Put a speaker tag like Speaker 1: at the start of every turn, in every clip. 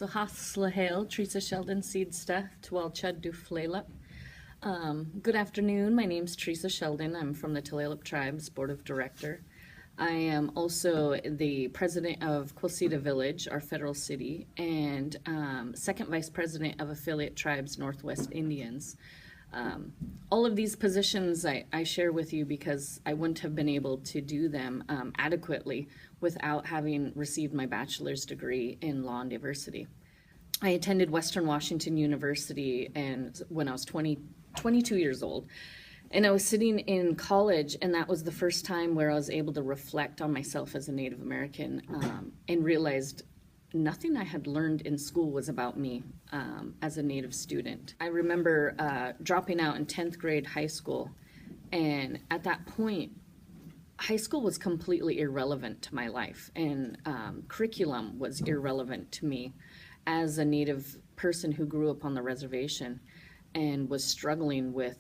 Speaker 1: So Haslahale, Theresa Sheldon, Seedsta, Tulalip, Tulalip. Good afternoon. My name's Theresa Sheldon. I'm from the Tulalip Tribes Board of Director. I am also the president of Quilceda Village, our federal city, and second vice president of Affiliate Tribes Northwest Indians. All of these positions I share with you because I wouldn't have been able to do them adequately without having received my bachelor's degree in law and diversity. I attended Western Washington University and when I was 22 years old. And I was sitting in college, and that was the first time where I was able to reflect on myself as a Native American and realized nothing I had learned in school was about me as a Native student. I remember dropping out in 10th grade high school, and at that point, high school was completely irrelevant to my life, and curriculum was irrelevant to me as a Native person who grew up on the reservation and was struggling with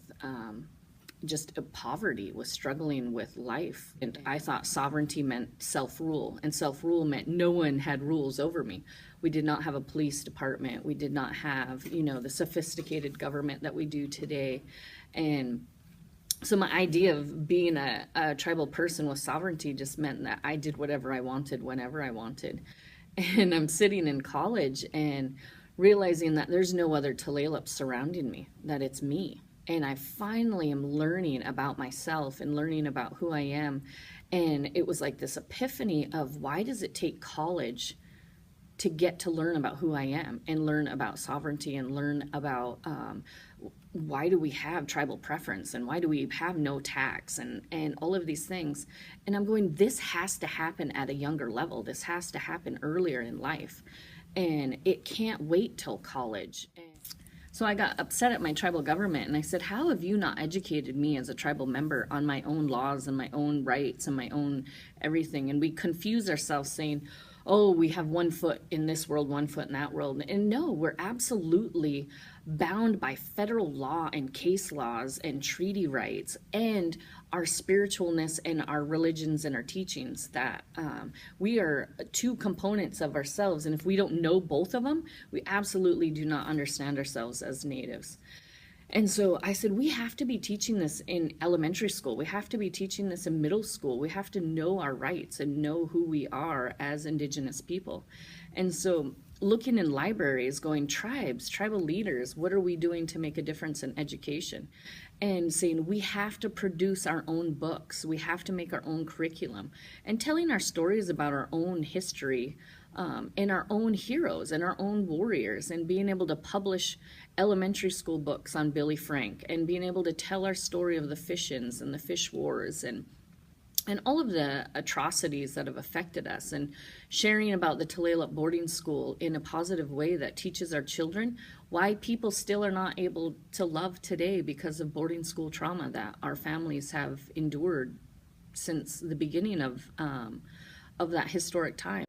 Speaker 1: just poverty, was struggling with life. And I thought sovereignty meant self-rule, and self-rule meant no one had rules over me. We did not have a police department. We did not have, the sophisticated government that we do today. And so my idea of being a tribal person with sovereignty just meant that I did whatever I wanted, whenever I wanted. And I'm sitting in college and realizing that there's no other Tulalip surrounding me, that it's me. And I finally am learning about myself and learning about who I am. And it was like this epiphany of why does it take college to get to learn about who I am and learn about sovereignty and learn about why do we have tribal preference and why do we have no tax and all of these things. And I'm going, this has to happen at a younger level. This has to happen earlier in life. And it can't wait till college. So I got upset at my tribal government and I said, how have you not educated me as a tribal member on my own laws and my own rights and my own everything? And we confuse ourselves saying, oh, we have one foot in this world, one foot in that world. And no, we're absolutely bound by federal law and case laws and treaty rights and our spiritualness and our religions and our teachings, that we are two components of ourselves. And if we don't know both of them, we absolutely do not understand ourselves as natives. And so I said, we have to be teaching this in elementary school. We have to be teaching this in middle school. We have to know our rights and know who we are as Indigenous people. And so looking in libraries, going, tribes, tribal leaders, what are we doing to make a difference in education? And saying we have to produce our own books. We have to make our own curriculum. And telling our stories about our own history and our own heroes and our own warriors, and being able to publish elementary school books on Billy Frank, and being able to tell our story of the fish-ins and the fish wars and all of the atrocities that have affected us, and sharing about the Tulalip boarding school in a positive way that teaches our children why people still are not able to love today because of boarding school trauma that our families have endured since the beginning of that historic time.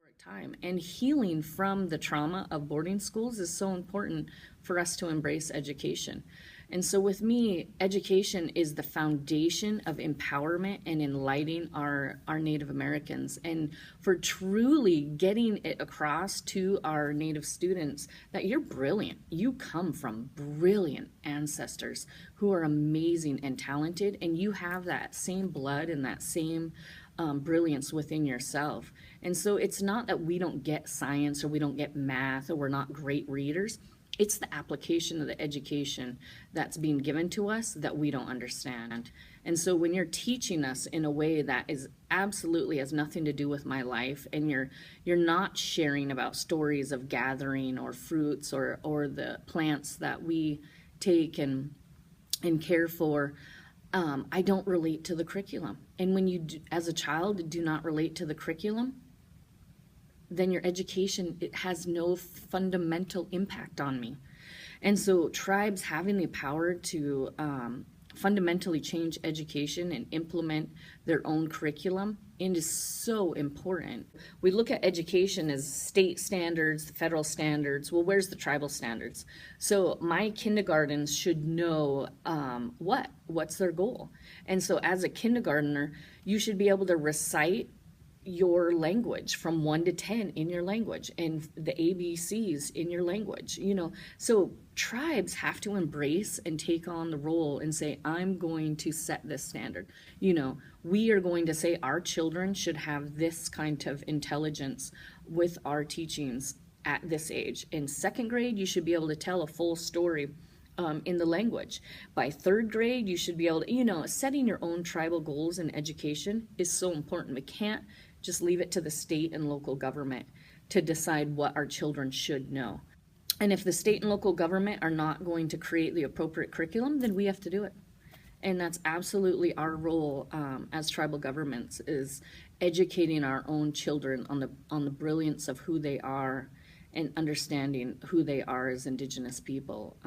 Speaker 1: And healing from the trauma of boarding schools is so important for us to embrace education. And so with me, education is the foundation of empowerment and enlightening our Native Americans, and for truly getting it across to our Native students that you're brilliant. You come from brilliant ancestors who are amazing and talented, and you have that same blood and that same brilliance within yourself. And so it's not that we don't get science or we don't get math or we're not great readers. It's the application of the education that's being given to us that we don't understand. And so when you're teaching us in a way that is absolutely has nothing to do with my life, and you're not sharing about stories of gathering or fruits or the plants that we take and care for, I don't relate to the curriculum. And when you, as a child, do not relate to the curriculum, then your education, it has no fundamental impact on me. And so tribes having the power to fundamentally change education and implement their own curriculum, and is so important. We look at education as state standards, federal standards. Well, where's the tribal standards? So my kindergartens should know what's their goal. And so as a kindergartner, you should be able to recite your language from 1 to 10 in your language and the ABCs in your language, So tribes have to embrace and take on the role and say, I'm going to set this standard. We are going to say our children should have this kind of intelligence with our teachings at this age. In second grade, you should be able to tell a full story in the language. By third grade, you should be able to, setting your own tribal goals in education is so important. We can't just leave it to the state and local government to decide what our children should know. And if the state and local government are not going to create the appropriate curriculum, then we have to do it. And that's absolutely our role as tribal governments, is educating our own children on the brilliance of who they are and understanding who they are as Indigenous people.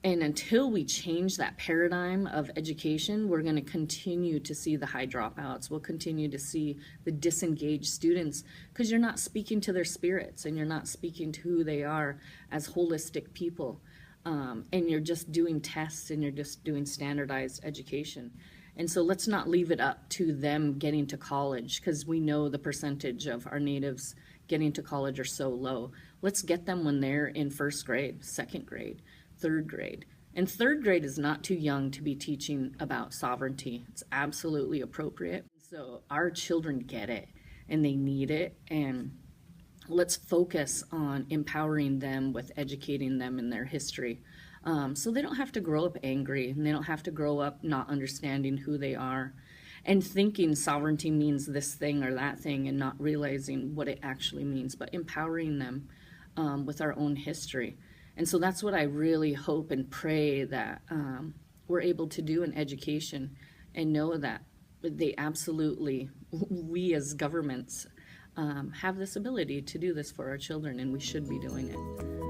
Speaker 1: And until we change that paradigm of education, we're going to continue to see the high dropouts. We'll continue to see the disengaged students, because you're not speaking to their spirits and you're not speaking to who they are as holistic people. And you're just doing tests and you're just doing standardized education. And so let's not leave it up to them getting to college, because we know the percentage of our natives getting to college are so low. Let's get them when they're in first grade, second grade, third grade. And third grade is not too young to be teaching about sovereignty. It's absolutely appropriate. So our children get it and they need it. And let's focus on empowering them with educating them in their history. So they don't have to grow up angry, and they don't have to grow up not understanding who they are and thinking sovereignty means this thing or that thing and not realizing what it actually means, but empowering them with our own history. And so that's what I really hope and pray that we're able to do in education, and know that they absolutely, we as governments, have this ability to do this for our children, and we should be doing it.